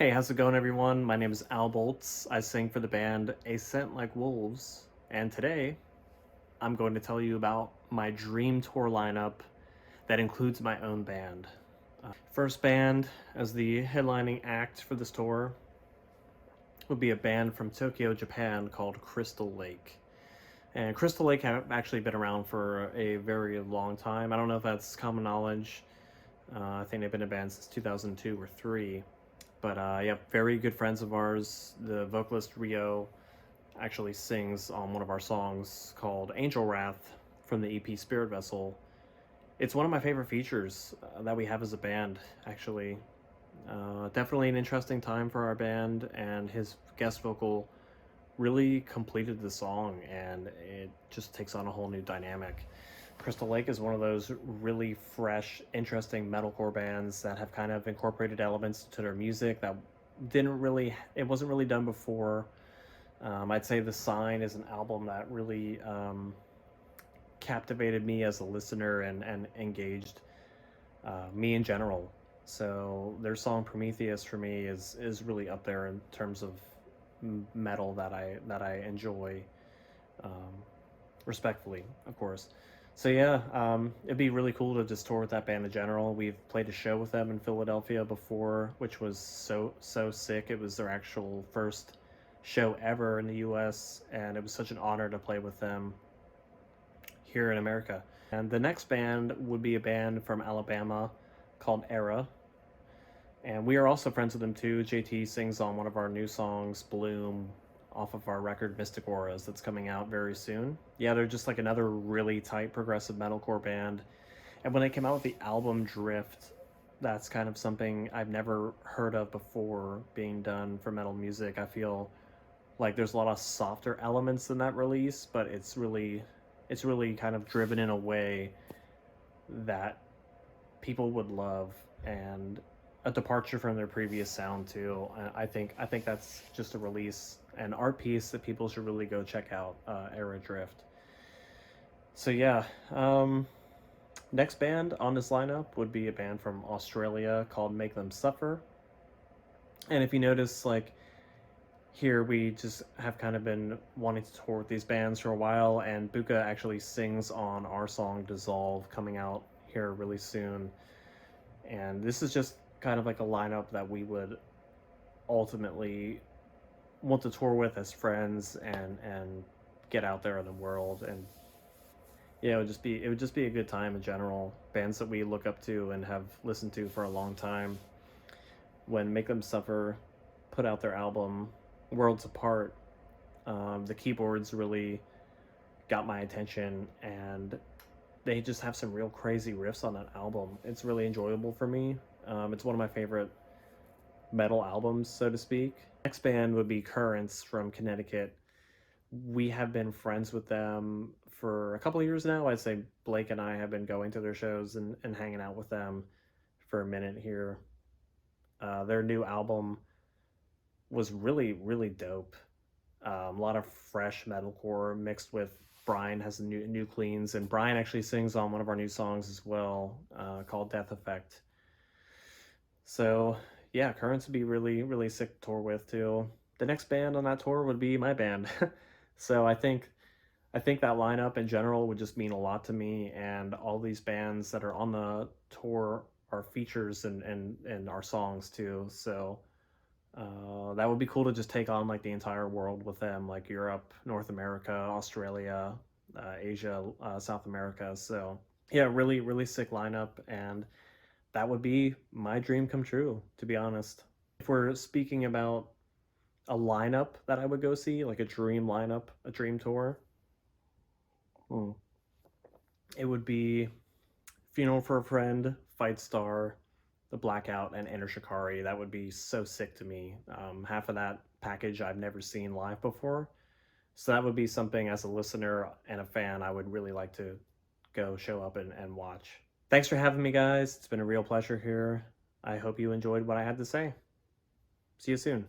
Hey, how's it going, everyone? My name is Al Bolts. I sing for the band A Scent Like Wolves, and today I'm going to tell you about my dream tour lineup that includes my own band. First band as the headlining act for this tour would be a band from Tokyo, Japan called Crystal Lake. And Crystal Lake have actually been around for a very long time. I don't know if that's common knowledge. I think they've been a band since 2002 or 3. But yeah, very good friends of ours. The vocalist Rio actually sings on one of our songs called Angel Wrath from the EP Spirit Vessel. It's one of my favorite features that we have as a band, actually. Definitely an interesting time for our band, and his guest vocal really completed the song, and it just takes on a whole new dynamic. Crystal Lake is one of those really fresh, interesting metalcore bands that have kind of incorporated elements to their music that it wasn't really done before. I'd say The Sign is an album that really captivated me as a listener and engaged me in general. So their song Prometheus for me is really up there in terms of metal that I enjoy, um, respectfully, of course. So yeah, it'd be really cool to just tour with that band in general. We've played a show with them in Philadelphia before, which was so sick. It was their actual first show ever in the U.S., and it was such an honor to play with them here in America. And the next band would be a band from Alabama called Era, and we are also friends with them too. JT sings on one of our new songs, Bloom, off of our record Mystic Auras that's coming out very soon. Yeah, they're just like another really tight progressive metalcore band. And when they came out with the album Drift, that's kind of something I've never heard of before being done for metal music. I feel like there's a lot of softer elements in that release, but it's really kind of driven in a way that people would love, and a departure from their previous sound too. I think that's just a release, an art piece that people should really go check out. Era Drift. So yeah, next band on this lineup would be a band from Australia called Make Them Suffer. And if you notice, like, here we just have kind of been wanting to tour with these bands for a while, and Buka actually sings on our song Dissolve, coming out here really soon. And this is just kind of like a lineup that we would ultimately want to tour with as friends and get out there in the world. And yeah, it would just be a good time in general. Bands that we look up to and have listened to for a long time. When Make Them Suffer put out their album Worlds Apart, the keyboards really got my attention, and they just have some real crazy riffs on that album. It's really enjoyable for me. It's one of my favorite metal albums, so to speak. Next band would be Currents from Connecticut. We have been friends with them for a couple of years now. I'd say Blake and I have been going to their shows and hanging out with them for a minute here. Their new album was really dope. A lot of fresh metalcore mixed with Brian has new cleans, and Brian actually sings on one of our new songs as well, called Death Effect. So yeah, Currents would be really sick to tour with too. The next band on that tour would be my band. So I think that lineup in general would just mean a lot to me, and all these bands that are on the tour are features and our songs too. So that would be cool to just take on like the entire world with them, like Europe, North America, Australia, Asia, South America. So yeah, really sick lineup, and that would be my dream come true, to be honest. If we're speaking about a lineup that I would go see, like a dream lineup, a dream tour, hmm, it would be Funeral for a Friend, Fight Star, The Blackout, and Enter Shikari. That would be so sick to me. Half of that package I've never seen live before. So that would be something as a listener and a fan I would really like to go show up and watch. Thanks for having me, guys. It's been a real pleasure here. I hope you enjoyed what I had to say. See you soon.